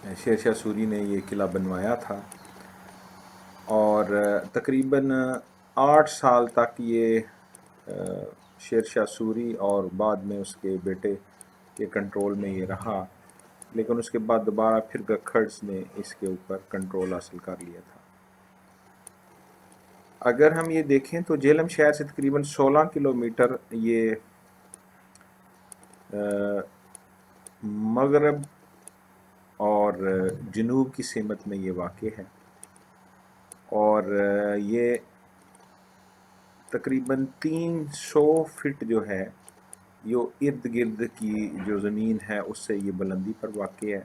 شیر شاہ سوری نے یہ قلعہ بنوایا تھا، اور تقریباً 8 سال تک یہ شیر شاہ سوری اور بعد میں اس کے بیٹے کے کنٹرول میں یہ رہا، لیکن اس کے بعد دوبارہ پھر گکھڑز نے اس کے اوپر کنٹرول حاصل کر لیا تھا۔ اگر ہم یہ دیکھیں تو جہلم شہر سے تقریباً 16 کلومیٹر یہ مغرب اور جنوب کی سمت میں یہ واقع ہے، اور یہ تقریباً 300 فٹ جو ہے یہ ارد گرد کی جو زمین ہے اس سے یہ بلندی پر واقع ہے۔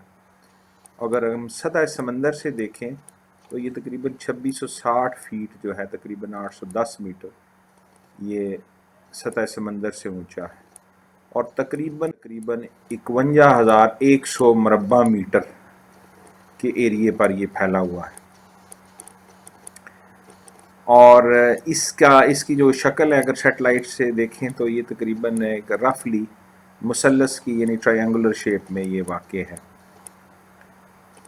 اگر ہم سطح سمندر سے دیکھیں تو یہ تقریباً 2660 فیٹ جو ہے، تقریباً 810 میٹر یہ سطح سمندر سے اونچا ہے، اور تقریباً 51,100 مربع میٹر کے ایریے پر یہ پھیلا ہوا ہے۔ اور اس کی جو شکل ہے اگر سیٹلائٹ سے دیکھیں تو یہ تقریباً ایک رفلی مثلث کی یعنی ٹرائنگولر شیپ میں یہ واقع ہے،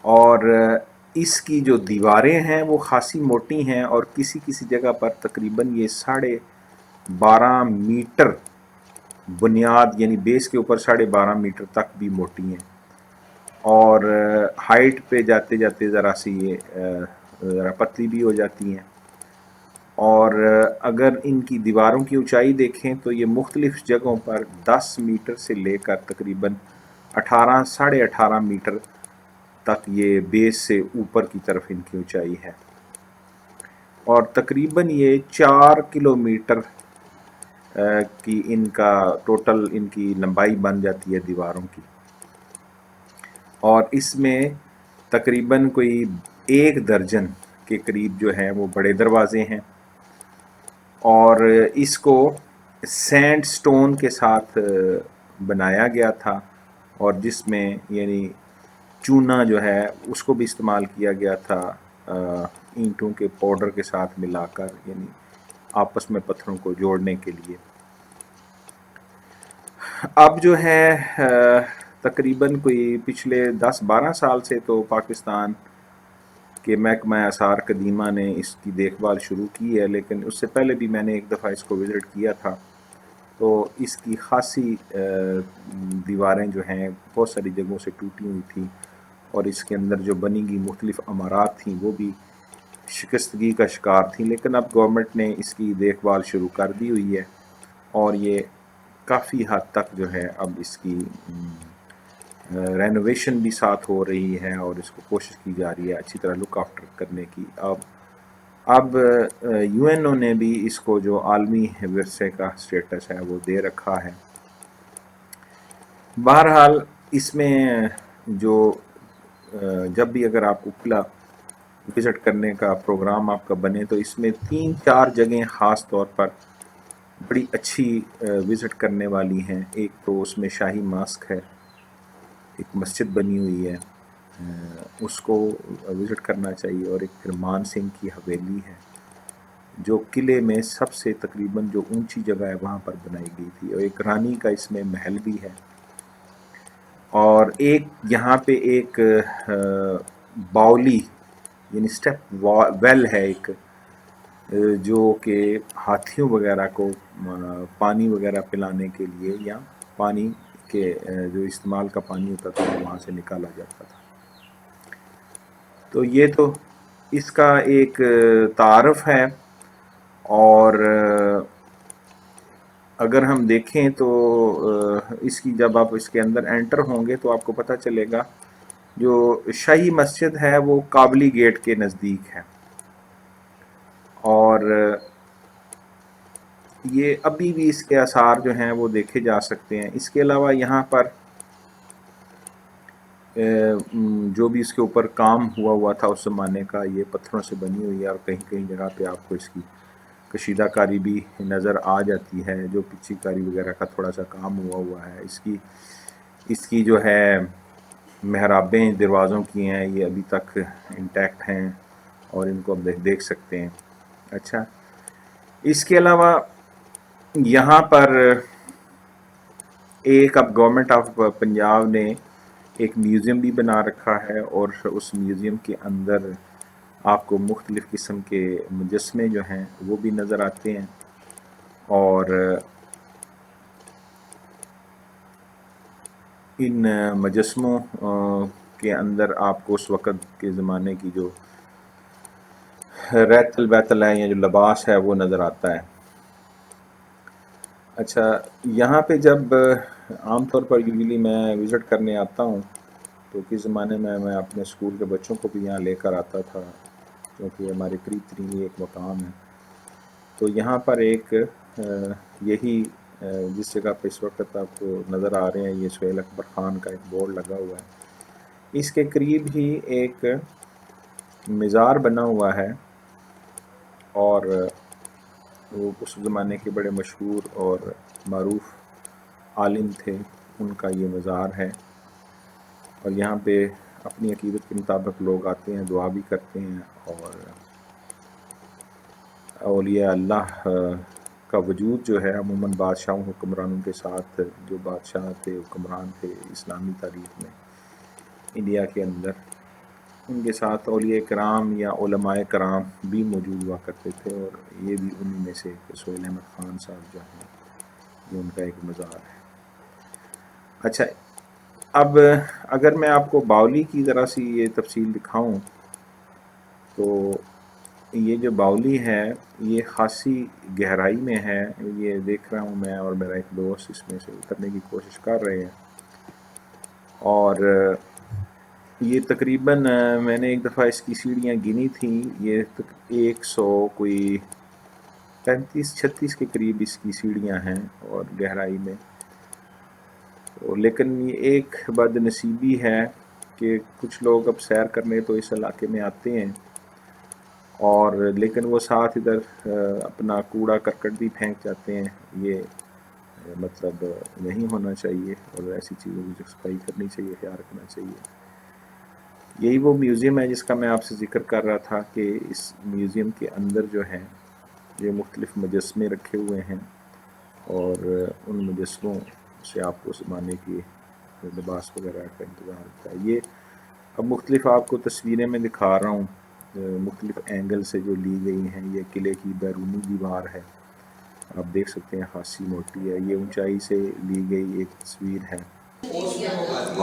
اور اس کی جو دیواریں ہیں وہ خاصی موٹی ہیں، اور کسی کسی جگہ پر تقریباً یہ 12.5 میٹر بنیاد یعنی بیس کے اوپر 12.5 میٹر تک بھی موٹی ہیں، اور ہائٹ پہ جاتے جاتے ذرا سی یہ ذرا پتلی بھی ہو جاتی ہیں۔ اور اگر ان کی دیواروں کی اونچائی دیکھیں تو یہ مختلف جگہوں پر 10 میٹر سے لے کر تقریباً 18 میٹر تک یہ بیس سے اوپر کی طرف ان کی اونچائی ہے، اور تقریباً یہ 4 کلومیٹر کی ان کا ٹوٹل ان کی لمبائی بن جاتی ہے دیواروں کی، اور اس میں تقریباً کوئی 1 درجن کے قریب جو ہیں وہ بڑے دروازے ہیں، اور اس کو سینڈ سٹون کے ساتھ بنایا گیا تھا، اور جس میں یعنی چونا جو ہے اس کو بھی استعمال کیا گیا تھا اینٹوں کے پاؤڈر کے ساتھ ملا کر، یعنی آپس میں پتھروں کو جوڑنے کے لیے۔ اب جو ہے تقریباً کوئی پچھلے 10-12 سال سے تو پاکستان کہ محکمہ آثار قدیمہ نے اس کی دیکھ بھال شروع کی ہے، لیکن اس سے پہلے بھی میں نے ایک دفعہ اس کو وزٹ کیا تھا، تو اس کی خاصی دیواریں جو ہیں بہت ساری جگہوں سے ٹوٹی ہوئی تھیں، اور اس کے اندر جو بنی گئی مختلف عمارات تھیں وہ بھی شکستگی کا شکار تھیں، لیکن اب گورنمنٹ نے اس کی دیکھ بھال شروع کر دی ہوئی ہے، اور یہ کافی حد تک جو ہے اب اس کی رینوویشن بھی ساتھ ہو رہی ہے، اور اس کو کوشش کی جا رہی ہے اچھی طرح لک آفٹر کرنے کی۔ اب یو این او نے بھی اس کو جو عالمی ورثے کا سٹیٹس ہے وہ دے رکھا ہے۔ بہرحال اس میں جو جب بھی اگر آپ کو قلعہ وزٹ کرنے کا پروگرام آپ کا بنے تو اس میں 3-4 جگہیں خاص طور پر بڑی اچھی وزٹ کرنے والی ہیں۔ ایک تو اس میں شاہی ماسک ہے، ایک مسجد بنی ہوئی ہے، اس کو وزٹ کرنا چاہیے، اور ایک پھر مان سنگھ کی حویلی ہے جو قلعے میں سب سے تقریباً جو اونچی جگہ ہے وہاں پر بنائی گئی تھی، اور ایک رانی کا اس میں محل بھی ہے، اور ایک یہاں پہ ایک باولی یعنی سٹیپ ویل ہے ایک، جو کہ ہاتھیوں وغیرہ کو پانی وغیرہ پلانے کے لیے یا پانی کے جو استعمال کا پانی ہوتا تھا وہاں سے نکالا جاتا تھا۔ تو یہ تو اس کا ایک تعارف ہے، اور اگر ہم دیکھیں تو اس کی جب آپ اس کے اندر انٹر ہوں گے تو آپ کو پتہ چلے گا جو شاہی مسجد ہے وہ قابلی گیٹ کے نزدیک ہے، اور یہ ابھی بھی اس کے آثار جو ہیں وہ دیکھے جا سکتے ہیں۔ اس کے علاوہ یہاں پر جو بھی اس کے اوپر کام ہوا تھا اس زمانے کا، یہ پتھروں سے بنی ہوئی ہے، اور کہیں کہیں جگہ پہ آپ کو اس کی کشیدہ کاری بھی نظر آ جاتی ہے، جو پچی کاری وغیرہ کا تھوڑا سا کام ہوا ہے۔ اس کی جو ہے محرابیں دروازوں کی ہیں یہ ابھی تک انٹیکٹ ہیں، اور ان کو اب دیکھ سکتے ہیں۔ اچھا، اس کے علاوہ یہاں پر ایک اب گورنمنٹ آف پنجاب نے ایک میوزیم بھی بنا رکھا ہے، اور اس میوزیم کے اندر آپ کو مختلف قسم کے مجسمے جو ہیں وہ بھی نظر آتے ہیں، اور ان مجسموں کے اندر آپ کو اس وقت کے زمانے کی جو ریت البیت ہے یا جو لباس ہے وہ نظر آتا ہے۔ اچھا، یہاں پہ جب عام طور پر یوزلی میں وزٹ کرنے آتا ہوں تو کس زمانے میں اپنے اسکول کے بچوں کو بھی یہاں لے کر آتا تھا، کیونکہ ہمارے قریب ترین یہ ایک مقام ہے۔ تو یہاں پر ایک یہی جس جگہ پہ اس وقت آپ کو نظر آ رہے ہیں، یہ سہیل اکبر خان کا ایک بورڈ لگا ہوا ہے، اس کے قریب ہی ایک مزار بنا ہوا ہے، اور وہ اس زمانے کے بڑے مشہور اور معروف عالم تھے، ان کا یہ مزار ہے، اور یہاں پہ اپنی عقیدت کے مطابق لوگ آتے ہیں، دعا بھی کرتے ہیں، اور اولیاء اللہ کا وجود جو ہے عموماً بادشاہوں حکمرانوں کے ساتھ، جو بادشاہ تھے حکمران تھے اسلامی تاریخ میں انڈیا کے اندر، ان کے ساتھ اولیاء کرام یا علماء کرام بھی موجود ہوا کرتے تھے، اور یہ بھی انہی میں سے سہیل احمد خان صاحب جو ہیں یہ ان کا ایک مزار ہے۔ اچھا، اب اگر میں آپ کو باولی کی ذرا سی یہ تفصیل دکھاؤں تو یہ جو باولی ہے یہ خاصی گہرائی میں ہے، یہ دیکھ رہا ہوں میں اور میرا ایک دوست اس میں سے اترنے کی کوشش کر رہے ہیں، اور یہ تقریباً میں نے ایک دفعہ اس کی سیڑھیاں گنی تھیں، یہ 100 کوئی 35-36 کے قریب اس کی سیڑھیاں ہیں اور گہرائی میں، لیکن یہ ایک بد نصیبی ہے کہ کچھ لوگ اب سیر کرنے تو اس علاقے میں آتے ہیں، اور لیکن وہ ساتھ ادھر اپنا کوڑا کرکٹ بھی پھینک جاتے ہیں، یہ مطلب نہیں ہونا چاہیے، اور ایسی چیزوں کی صفائی کرنی چاہیے، خیال رکھنا چاہیے۔ یہی وہ میوزیم ہے جس کا میں آپ سے ذکر کر رہا تھا کہ اس میوزیم کے اندر جو ہے یہ مختلف مجسمے رکھے ہوئے ہیں، اور ان مجسموں سے آپ کو زمانے کی لباس وغیرہ کا انتظار ہوتا ہے۔ یہ اب مختلف آپ کو تصویریں میں دکھا رہا ہوں، مختلف اینگل سے جو لی گئی ہیں، یہ قلعے کی بیرونی دیوار ہے، آپ دیکھ سکتے ہیں خاصی موٹی ہے، یہ اونچائی سے لی گئی ایک تصویر ہے،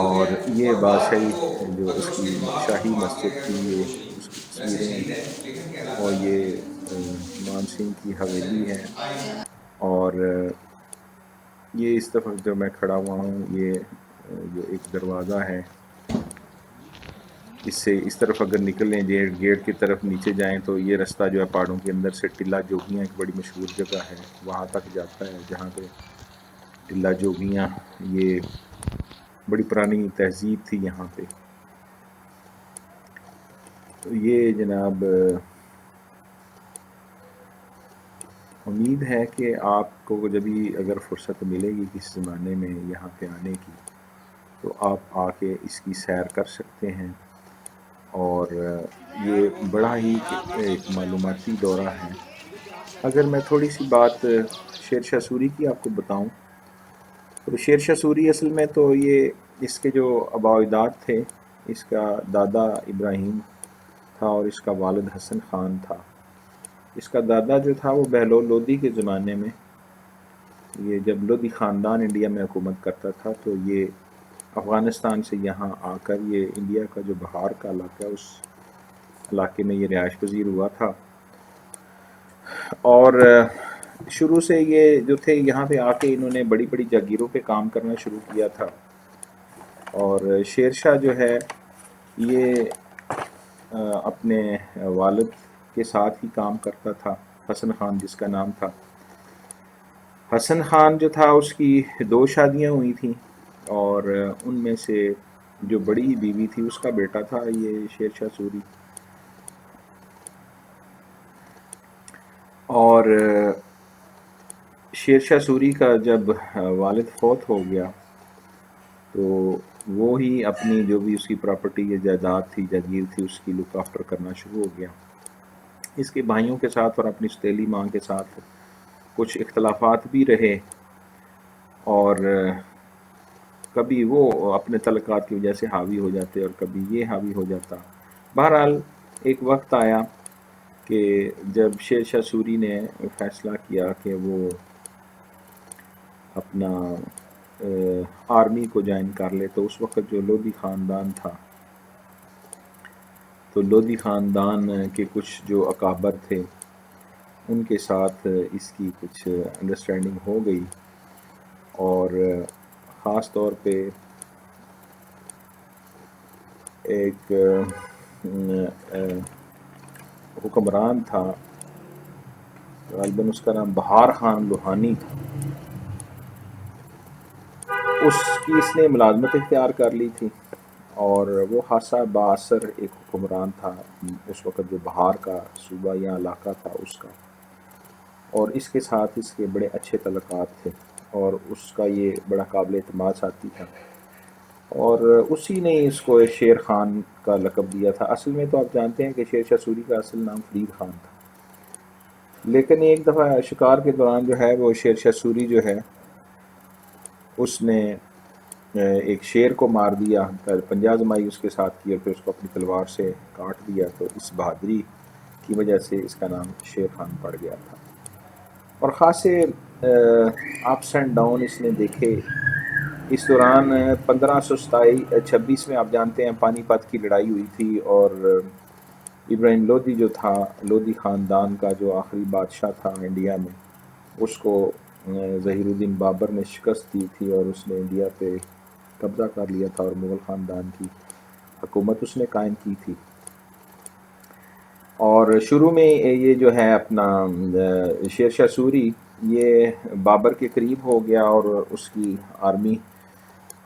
اور یہ بادشاہی جو اس کی شاہی مسجد تھی یہ اس کی تصویریں ہیں، اور یہ مان سنگھ کی حویلی ہے، اور یہ اس طرف جو میں کھڑا ہوا ہوں یہ جو ایک دروازہ ہے، اس سے اس طرف اگر نکلیں گیٹ کی طرف نیچے جائیں تو یہ رستہ جو ہے پہاڑوں کے اندر سے ٹلہ جوگیاں ایک بڑی مشہور جگہ ہے وہاں تک جاتا ہے، جہاں پہ ٹلہ جوگیاں یہ بڑی پرانی تہذیب تھی یہاں پہ۔ تو یہ جناب امید ہے کہ آپ کو جب بھی اگر فرصت ملے گی کسی زمانے میں یہاں پہ آنے کی تو آپ آ کے اس کی سیر کر سکتے ہیں، اور یہ بڑا ہی ایک معلوماتی دورہ ہے۔ اگر میں تھوڑی سی بات شیر شاہ سوری کی آپ کو بتاؤں تو شیر شاہ سوری اصل میں تو یہ اس کے جو آباء و اجداد تھے، اس کا دادا ابراہیم تھا اور اس کا والد حسن خان تھا۔ اس کا دادا جو تھا وہ بہلول لودھی کے زمانے میں، یہ جب لودھی خاندان انڈیا میں حکومت کرتا تھا تو یہ افغانستان سے یہاں آ کر یہ انڈیا کا جو بہار کا علاقہ ہے اس علاقے میں یہ رہائش پذیر ہوا تھا، اور شروع سے یہ جو تھے یہاں پہ آ کے انہوں نے بڑی بڑی جاگیروں پہ کام کرنا شروع کیا تھا، اور شیر شاہ جو ہے یہ اپنے والد کے ساتھ ہی کام کرتا تھا، حسن خان جس کا نام تھا۔ حسن خان جو تھا اس کی 2 شادیاں ہوئی تھیں، اور ان میں سے جو بڑی بیوی تھی اس کا بیٹا تھا یہ شیر شاہ سوری، اور شیر شاہ سوری کا جب والد فوت ہو گیا تو وہ ہی اپنی جو بھی اس کی پراپرٹی یا جائیداد تھی جاگیر تھی اس کی لک آفٹر کرنا شروع ہو گیا۔ اس کے بھائیوں کے ساتھ اور اپنی ستیلی ماں کے ساتھ کچھ اختلافات بھی رہے، اور کبھی وہ اپنے تعلقات کی وجہ سے حاوی ہو جاتے اور کبھی یہ حاوی ہو جاتا. بہرحال ایک وقت آیا کہ جب شیر شاہ سوری نے فیصلہ کیا کہ وہ اپنا آرمی کو جوائن کر لے، تو اس وقت جو لودھی خاندان تھا، تو لودھی خاندان کے کچھ جو اکابر تھے ان کے ساتھ اس کی کچھ انڈرسٹینڈنگ ہو گئی، اور خاص طور پہ ایک حکمران تھا، غالباً اس کا نام بہار خان لوہانی تھا. اس نے ملازمت اختیار کر لی تھی، اور وہ خاصا بااثر ایک حکمران تھا اس وقت جو بہار کا صوبہ یا علاقہ تھا اس کا، اور اس کے ساتھ اس کے بڑے اچھے تعلقات تھے، اور اس کا یہ بڑا قابل اعتماد ساتھی تھا، اور اسی نے اس کو شیر خان کا لقب دیا تھا. اصل میں تو آپ جانتے ہیں کہ شیر شاہ سوری کا اصل نام فرید خان تھا، لیکن ایک دفعہ شکار کے دوران جو ہے وہ شیر شاہ سوری جو ہے اس نے ایک شیر کو مار دیا، پنجہ زمائی اس کے ساتھ کی، اور پھر اس کو اپنی تلوار سے کاٹ دیا. تو اس بہادری کی وجہ سے اس کا نام شیر خان پڑ گیا تھا. اور خاصے اپس اینڈ ڈاؤن اس نے دیکھے. اس دوران 1526 میں آپ جانتے ہیں پانی پت کی لڑائی ہوئی تھی، اور ابراہیم لودھی جو تھا، لودھی خاندان کا جو آخری بادشاہ تھا انڈیا میں، اس کو ظہیر الدین بابر نے شکست دی تھی، اور اس نے انڈیا پہ قبضہ کر لیا تھا، اور مغل خاندان کی حکومت اس نے قائم کی تھی. اور شروع میں یہ جو ہے اپنا شیر شاہ سوری یہ بابر کے قریب ہو گیا، اور اس کی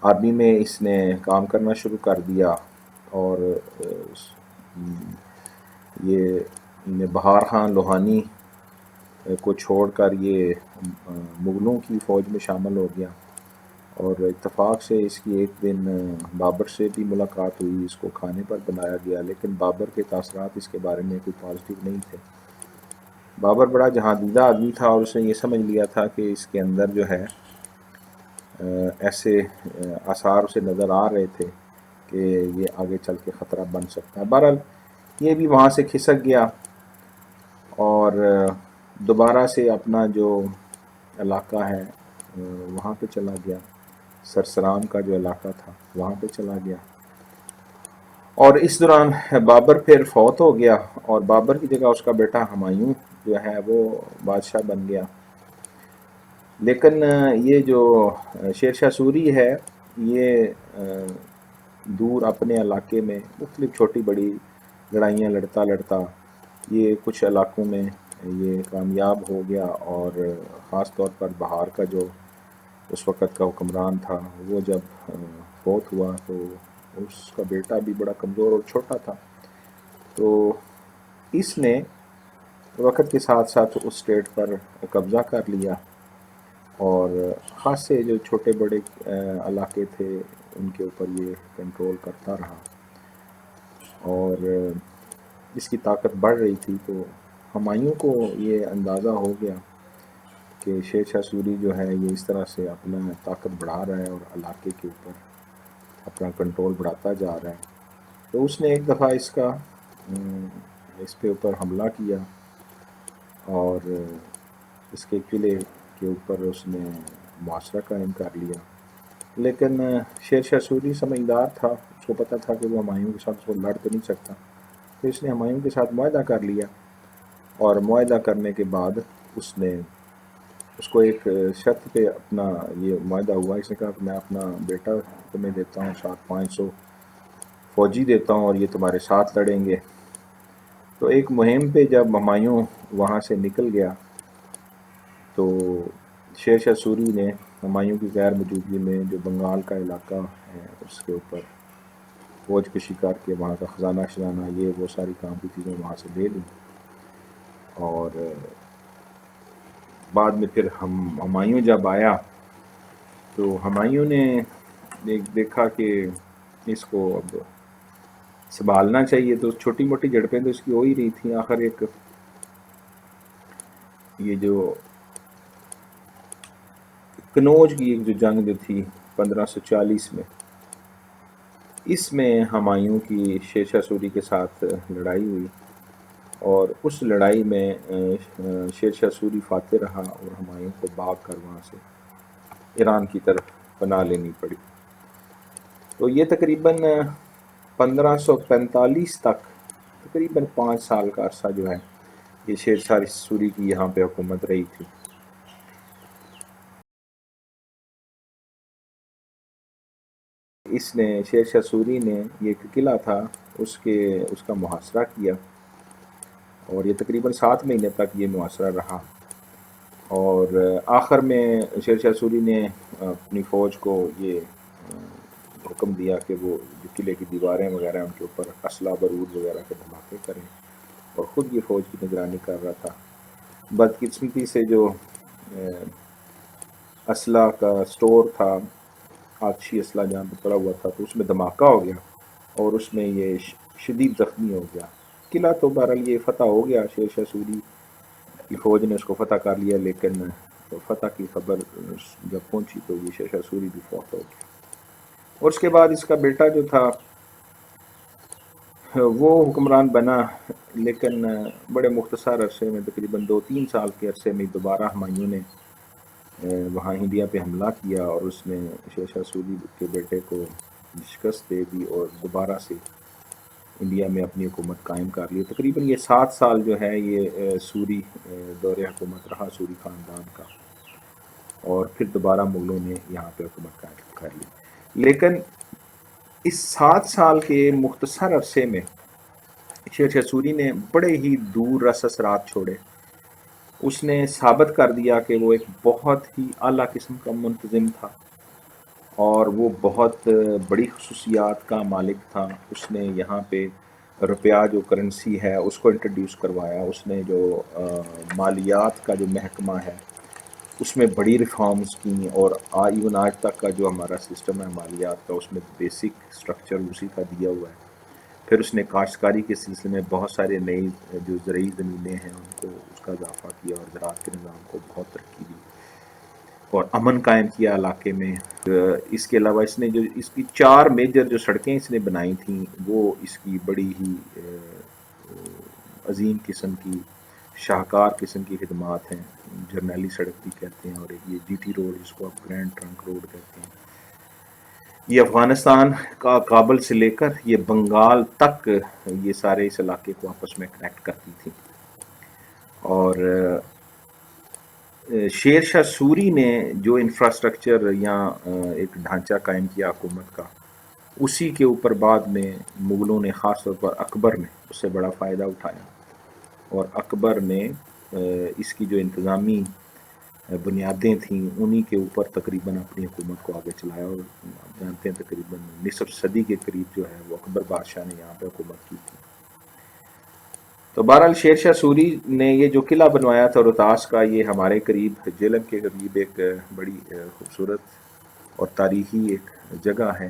آرمی میں اس نے کام کرنا شروع کر دیا، اور یہ بہار خان لوہانی کو چھوڑ کر یہ مغلوں کی فوج میں شامل ہو گیا. اور اتفاق سے اس کی ایک دن بابر سے بھی ملاقات ہوئی، اس کو کھانے پر بنایا گیا، لیکن بابر کے تاثرات اس کے بارے میں کوئی پازیٹیو نہیں تھے. بابر بڑا جہاں دیدہ آدمی تھا، اور اس نے یہ سمجھ لیا تھا کہ اس کے اندر جو ہے ایسے آثار اسے نظر آ رہے تھے کہ یہ آگے چل کے خطرہ بن سکتا ہے. بہرحال یہ بھی وہاں سے کھسک گیا، اور دوبارہ سے اپنا جو علاقہ ہے وہاں پہ چلا گیا، سرسرام کا جو علاقہ تھا وہاں پہ چلا گیا. اور اس دوران بابر پھر فوت ہو گیا، اور بابر کی جگہ اس کا بیٹا ہمایوں جو ہے وہ بادشاہ بن گیا. لیکن یہ جو شیر شاہ سوری ہے یہ دور اپنے علاقے میں مختلف چھوٹی بڑی لڑائیاں لڑتا یہ کچھ علاقوں میں یہ کامیاب ہو گیا، اور خاص طور پر بہار کا جو اس وقت کا حکمران تھا وہ جب فوت ہوا تو اس کا بیٹا بھی بڑا کمزور اور چھوٹا تھا. تو اس نے وقت کے ساتھ ساتھ اس اسٹیٹ پر قبضہ کر لیا، اور خاص سے جو چھوٹے بڑے علاقے تھے ان کے اوپر یہ کنٹرول کرتا رہا، اور اس کی طاقت بڑھ رہی تھی. تو ہمایوں کو یہ اندازہ ہو گیا کہ شیر شاہ سوری جو ہے یہ اس طرح سے اپنا طاقت بڑھا رہا ہے اور علاقے کے اوپر اپنا کنٹرول بڑھاتا جا رہا ہے. تو اس نے ایک دفعہ اس پہ اوپر حملہ کیا، اور اس کے قلعے کے اوپر اس نے معاشرہ قائم کر لیا. لیکن شیر شاہ سوری سمجھدار تھا، اس کو پتہ تھا کہ وہ ہمایوں کے ساتھ اس کو لڑ تو نہیں سکتا، تو اس نے ہمایوں کے ساتھ معاہدہ کر لیا. اور معاہدہ کرنے کے بعد اس نے اس کو ایک شرط پہ اپنا یہ معاہدہ ہوا. اس نے کہا کہ میں اپنا بیٹا تمہیں دیتا ہوں، ساتھ 500 فوجی دیتا ہوں، اور یہ تمہارے ساتھ لڑیں گے. تو ایک مہم پہ جب ہمایوں وہاں سے نکل گیا تو شیر شاہ سوری نے ہمایوں کی غیر موجودگی میں جو بنگال کا علاقہ ہے اس کے اوپر فوج کشی کر کے وہاں کا خزانہ یہ وہ ساری کام کی چیزیں وہاں سے لے لیں. اور بعد میں پھر ہمایوں جب آیا تو ہمایوں نے دیکھا کہ اس کو اب سنبھالنا چاہیے، تو چھوٹی موٹی جھڑپیں تو اس کی ہو ہی رہی تھیں. آخر ایک یہ جو کنوج کی ایک جو جنگ جو تھی 1540 میں، اس میں ہمایوں کی شیر شاہ سوری کے ساتھ لڑائی ہوئی، اور اس لڑائی میں شیر شاہ سوری فاتح رہا اور ہمایوں کو بھاگ کر وہاں سے ایران کی طرف پناہ لینی پڑی۔ تو یہ تقریباً 1545 تک تقریباً 5 سال کا عرصہ جو ہے یہ شیر شاہ سوری کی یہاں پہ حکومت رہی تھی۔ اس نے شیر شاہ سوری نے یہ ایک قلعہ تھا اس کا محاصرہ کیا، اور یہ تقریباً 7 مہینے تک یہ محاصرہ رہا، اور آخر میں شیر شاہ سوری نے اپنی فوج کو یہ حکم دیا کہ وہ جو قلعے کی دیواریں وغیرہ ان کے اوپر اسلحہ بارود وغیرہ کے دھماکے کریں، اور خود یہ فوج کی نگرانی کر رہا تھا۔ بدقسمتی سے جو اسلحہ کا سٹور تھا، آتشی اسلحہ جہاں پہ پڑا ہوا تھا، تو اس میں دھماکہ ہو گیا اور اس میں یہ شدید زخمی ہو گیا۔ قلعہ تو بہرحال یہ فتح ہو گیا، شیر شاہ سوری کی فوج نے اس کو فتح کر لیا، لیکن فتح کی خبر جب پہنچی تو یہ شیر شاہ سوری بھی فوت ہو گیا۔ اور اس کے بعد اس کا بیٹا جو تھا وہ حکمران بنا، لیکن بڑے مختصر عرصے میں تقریباً 2-3 سال کے عرصے میں دوبارہ ہمایوں نے وہاں انڈیا پہ حملہ کیا، اور اس نے شیر شاہ سوری کے بیٹے کو شکست دے دی اور دوبارہ سے انڈیا میں اپنی حکومت قائم کر لی۔ تقریباً یہ 7 سال جو ہے یہ سوری دور حکومت رہا سوری خاندان کا، اور پھر دوبارہ مغلوں نے یہاں پہ حکومت قائم کر لی۔ لیکن اس 7 سال کے مختصر عرصے میں شیر شاہ سوری نے بڑے ہی دور رس اثرات چھوڑے۔ اس نے ثابت کر دیا کہ وہ ایک بہت ہی اعلیٰ قسم کا منتظم تھا، اور وہ بہت بڑی خصوصیات کا مالک تھا۔ اس نے یہاں پہ روپیہ جو کرنسی ہے اس کو انٹروڈیوس کروایا، اس نے جو مالیات کا جو محکمہ ہے اس میں بڑی ریفارمز کی، اور ایون آج تک کا جو ہمارا سسٹم ہے مالیات کا اس میں بیسک سٹرکچر اسی کا دیا ہوا ہے۔ پھر اس نے کاشتکاری کے سلسلے میں بہت سارے نئی جو زرعی زمینیں ہیں ان کو اس کا اضافہ کیا، اور زراعت کے نظام کو بہت ترقی دی اور امن قائم کیا علاقے میں۔ اس کے علاوہ اس نے جو اس کی 4 میجر جو سڑکیں اس نے بنائی تھیں وہ اس کی بڑی ہی عظیم قسم کی شاہکار قسم کی خدمات ہیں۔ جرنیلی سڑک بھی کہتے ہیں، اور ایک یہ جی ٹی روڈ جس کو آپ گرینڈ ٹرنک روڈ کہتے ہیں، یہ افغانستان کا کابل سے لے کر یہ بنگال تک یہ سارے اس علاقے کو آپس میں کنیکٹ کرتی تھی۔ اور شیر شاہ سوری نے جو انفراسٹرکچر یا ایک ڈھانچہ قائم کیا حکومت کا، اسی کے اوپر بعد میں مغلوں نے خاص طور پر اکبر نے اس سے بڑا فائدہ اٹھایا، اور اکبر نے اس کی جو انتظامی بنیادیں تھیں انہی کے اوپر تقریباً اپنی حکومت کو آگے چلایا، اور آپ جانتے ہیں تقریباً نصف صدی کے قریب جو ہے وہ اکبر بادشاہ نے یہاں پہ حکومت کی تھی۔ تو بہرحال شیر شاہ سوری نے یہ جو قلعہ بنوایا تھا روہتاس کا، یہ ہمارے قریب جیلم کے قریب ایک بڑی خوبصورت اور تاریخی ایک جگہ ہے،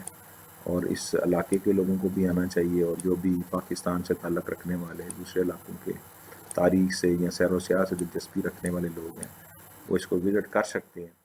اور اس علاقے کے لوگوں کو بھی آنا چاہیے، اور جو بھی پاکستان سے تعلق رکھنے والے دوسرے علاقوں کے تاریخ سے یا سیر و سیاحت سے دلچسپی رکھنے والے لوگ ہیں وہ اس کو وزٹ کر سکتے ہیں۔